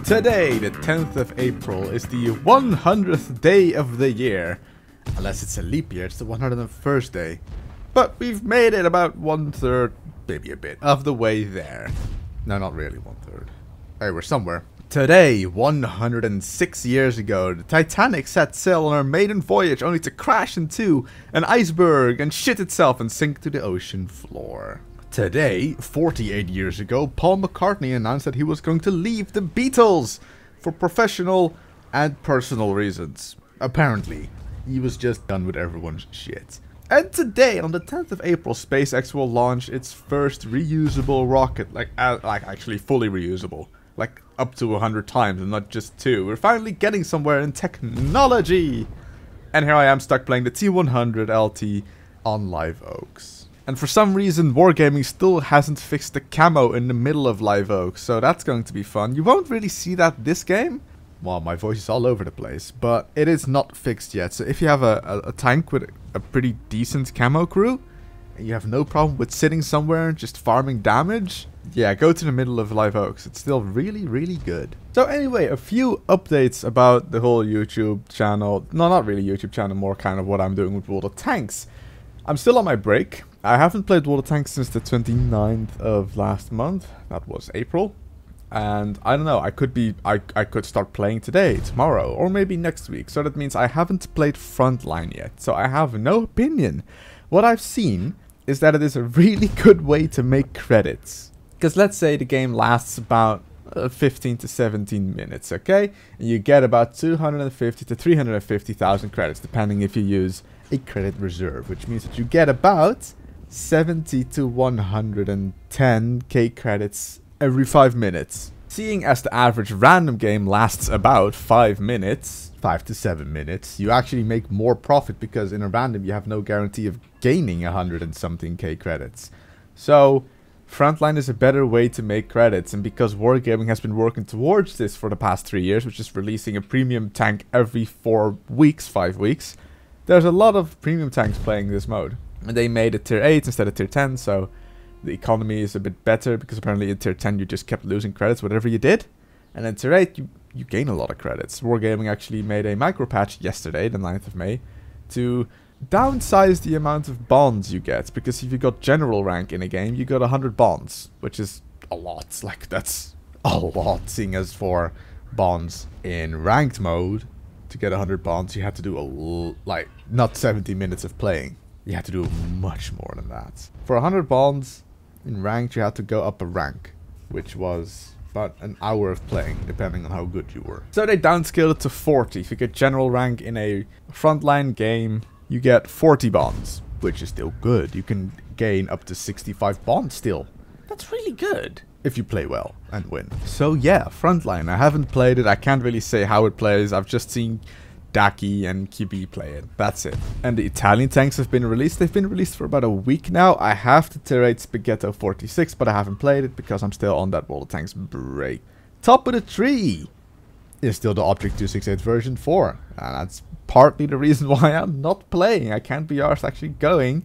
Today, the 10th of April, is the 100th day of the year. Unless it's a leap year, it's the 101st day. But we've made it about 1/3, maybe a bit, of the way there. No, not really 1/3. Hey, we're somewhere. Today, 106 years ago, the Titanic set sail on her maiden voyage only to crash into an iceberg and shit itself and sink to the ocean floor. Today, 48 years ago, Paul McCartney announced that he was going to leave the Beatles for professional and personal reasons. Apparently, he was just done with everyone's shit. And today, on the 10th of April, SpaceX will launch its first reusable rocket, like actually fully reusable, like up to 100 times and not just 2. We're finally getting somewhere in technology! And here I am stuck playing the T100 LT on Live Oaks. And for some reason, Wargaming still hasn't fixed the camo in the middle of Live Oaks, so that's going to be fun. You won't really see that this game. Well, my voice is all over the place, but it is not fixed yet. So if you have a tank with a pretty decent camo crew, and you have no problem with sitting somewhere and just farming damage, yeah, go to the middle of Live Oaks. It's still really, really good. So anyway, a few updates about the whole YouTube channel. No, not really YouTube channel, more kind of what I'm doing with World of Tanks. I'm still on my break. I haven't played World of Tanks since the 29th of last month. That was April. And I don't know, I could start playing today, tomorrow, or maybe next week. So that means I haven't played Frontline yet. So I have no opinion. What I've seen is that it is a really good way to make credits. Because let's say the game lasts about 15 to 17 minutes, okay? And you get about 250 to 350,000 credits, depending if you use a credit reserve, which means that you get about 70 to 110k credits every 5 minutes. Seeing as the average random game lasts about 5 minutes, 5 to 7 minutes, you actually make more profit because in a random you have no guarantee of gaining 100 and something k credits. So Frontline is a better way to make credits, and because Wargaming has been working towards this for the past 3 years, which is releasing a premium tank every 4 weeks, 5 weeks, there's a lot of premium tanks playing this mode. And they made it tier 8 instead of tier 10, so the economy is a bit better, because apparently in tier 10 you just kept losing credits whatever you did. And in tier 8 you gain a lot of credits. Wargaming actually made a micro patch yesterday, the 9th of May, to downsize the amount of bonds you get, because if you got general rank in a game, you got 100 bonds, which is a lot. Like, that's a lot, seeing as for bonds in ranked mode, to get 100 bonds, you had to do not 70 minutes of playing. You had to do much more than that. For 100 bonds in ranked, you had to go up a rank, which was about an hour of playing, depending on how good you were. So they downscaled it to 40. If you get general rank in a Frontline game, you get 40 bonds, which is still good. You can gain up to 65 bonds still. That's really good if you play well and win. So yeah, Frontline. I haven't played it. I can't really say how it plays. I've just seen Daki and QB play it. That's it. And the Italian tanks have been released. They've been released for about a week now. I have the tier 8 Spaghetto 46, but I haven't played it because I'm still on that World of Tanks break. Top of the tree is still the Object 268 version 4. And that's partly the reason why I'm not playing. I can't be arsed actually going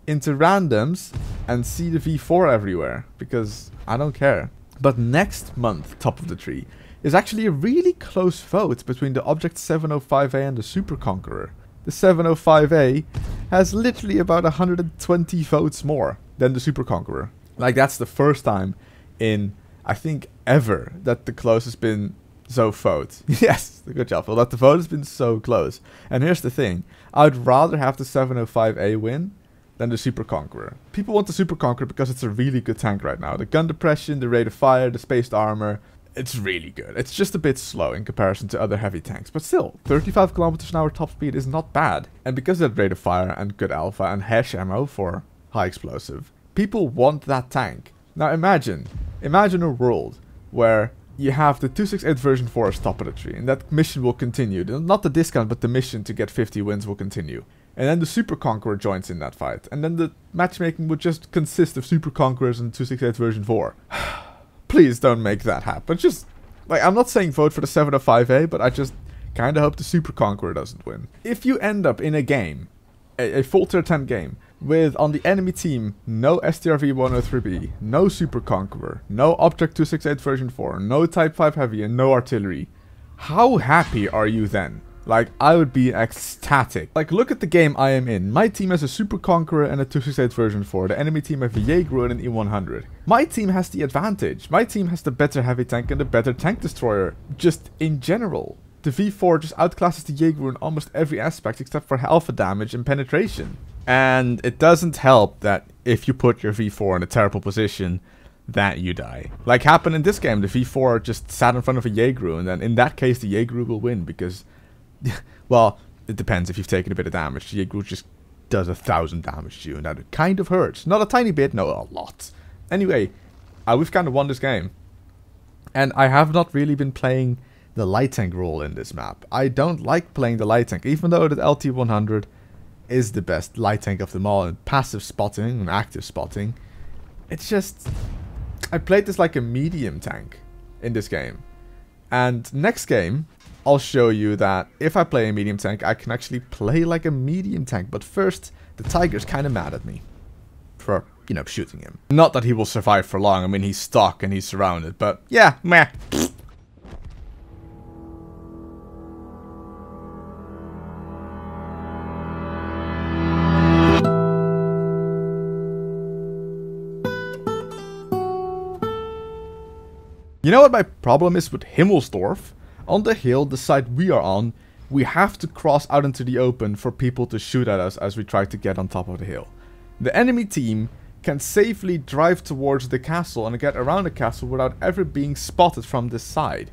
into randoms and see the V4 everywhere, because I don't care. But next month, top of the tree, is actually a really close vote between the Object 705A and the Super Conqueror. The 705A has literally about 120 votes more than the Super Conqueror. Like, that's the first time in, I think, ever that the close has been so vote. Yes, good job, Phil. That the vote has been so close. And here's the thing. I'd rather have the 705A win than the Super Conqueror. People want the Super Conqueror because it's a really good tank right now. The gun depression, the rate of fire, the spaced armor, it's really good. It's just a bit slow in comparison to other heavy tanks. But still, 35 kilometers an hour top speed is not bad. And because of that rate of fire and good alpha and hash ammo for high explosive, people want that tank. Now imagine a world where you have the 268 version 4 as top of the tree, and that mission will continue. Not the discount, but the mission to get 50 wins will continue. And then the Super Conqueror joins in that fight. And then the matchmaking would just consist of Super Conquerors and 268 version 4. Please don't make that happen. Just, like, I'm not saying vote for the 705A, but I just kind of hope the Super Conqueror doesn't win. If you end up in a game, a full tier 10 game, with, on the enemy team, no STRV-103B, no Super Conqueror, no Object 268 version 4, no Type 5 Heavy, and no Artillery. How happy are you then? Like, I would be ecstatic. Like, look at the game I am in. My team has a Super Conqueror and a 268 version 4. The enemy team has a Jaeger and an E100. My team has the advantage. My team has the better heavy tank and the better tank destroyer. Just in general. The V4 just outclasses the Jaeger in almost every aspect except for alpha damage and penetration. And it doesn't help that if you put your V4 in a terrible position, that you die. Like happened in this game, the V4 just sat in front of a Jaeger, and then in that case the Jaeger will win because, well, it depends if you've taken a bit of damage. The Jaeger just does 1,000 damage to you, and that kind of hurts. Not a tiny bit, no, a lot. Anyway, we've kind of won this game. And I have not really been playing the light tank role in this map. I don't like playing the light tank, even though the LT100 is the best light tank of them all in passive spotting and active spotting. It's just, I played this like a medium tank in this game. And next game, I'll show you that if I play a medium tank, I can actually play like a medium tank. But first, the Tiger's kind of mad at me for, you know, shooting him. Not that he will survive for long. I mean, he's stuck and he's surrounded, but yeah, meh. You know what my problem is with Himmelsdorf? On the hill, the side we are on, we have to cross out into the open for people to shoot at us as we try to get on top of the hill. The enemy team can safely drive towards the castle and get around the castle without ever being spotted from this side.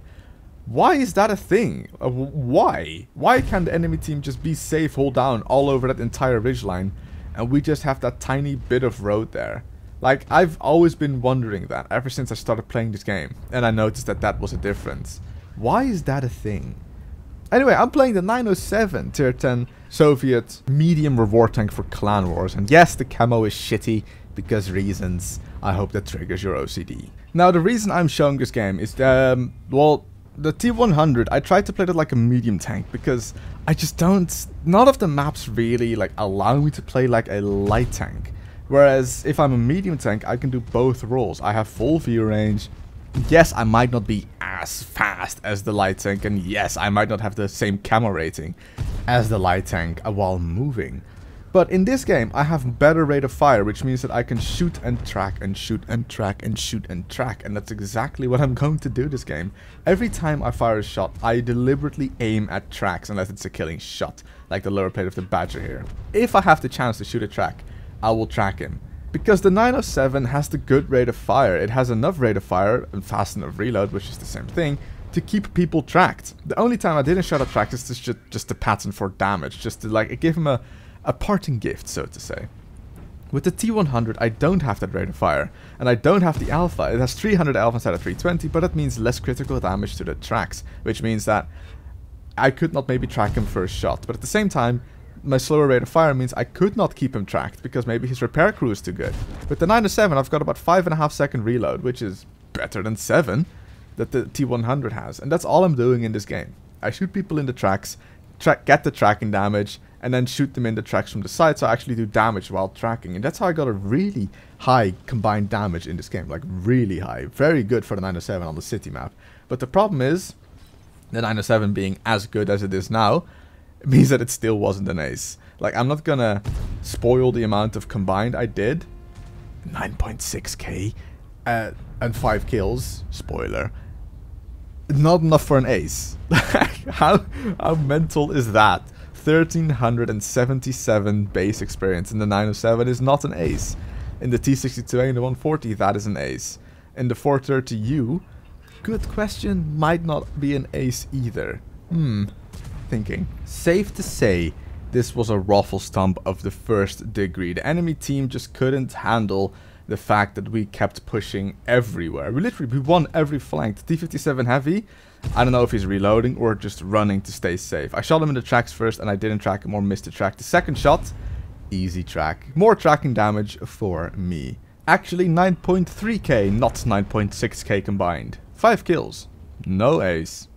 Why is that a thing? Why? Why can't the enemy team just be safe, hold down all over that entire ridgeline, and we just have that tiny bit of road there? Like, I've always been wondering that ever since I started playing this game, and I noticed that that was a difference. Why is that a thing? Anyway, I'm playing the 907 tier 10 Soviet medium reward tank for Clan Wars, and yes, the camo is shitty because reasons. I hope that triggers your OCD. Now, the reason I'm showing this game is, well, the T100, I tried to play it like a medium tank because I just don't, none of the maps really like allow me to play like a light tank. Whereas if I'm a medium tank, I can do both roles. I have full view range. Yes, I might not be as fast as the light tank, and yes, I might not have the same camo rating as the light tank while moving. But in this game, I have better rate of fire, which means that I can shoot and track and shoot and track and shoot and track, and that's exactly what I'm going to do this game. Every time I fire a shot, I deliberately aim at tracks unless it's a killing shot, like the lower plate of the Badger here. If I have the chance to shoot a track, I will track him. Because the 907 has the good rate of fire. It has enough rate of fire and fast enough reload, which is the same thing, to keep people tracked. The only time I didn't shot at tracks is just a pattern for damage, just to like give him a parting gift, so to say. With the T100, I don't have that rate of fire, and I don't have the alpha. It has 300 alpha instead of 320, but that means less critical damage to the tracks, which means that I could not maybe track him for a shot, but at the same time, my slower rate of fire means I could not keep him tracked because maybe his repair crew is too good. With the 907, I've got about 5.5 second reload, which is better than 7 that the T100 has. And that's all I'm doing in this game. I shoot people in the tracks, get the tracking damage, and then shoot them in the tracks from the side, so I actually do damage while tracking. And that's how I got a really high combined damage in this game. Like, really high. Very good for the 907 on the city map. But the problem is, the 907 being as good as it is now, means that it still wasn't an ace. Like, I'm not gonna spoil the amount of combined I did. 9.6k and 5 kills. Spoiler. Not enough for an ace. how mental is that? 1377 base experience in the 907 is not an ace. In the T62A and the 140, that is an ace. In the 430U, good question, might not be an ace either. Thinking. Safe to say, this was a ruffle stomp of the first degree. The enemy team just couldn't handle the fact that we kept pushing everywhere. We won every flank. The T57 heavy, I don't know if he's reloading or just running to stay safe. I shot him in the tracks first and I didn't track him or missed the track. The second shot, easy track. More tracking damage for me. Actually 9.3k, not 9.6k combined. 5 kills. No ace.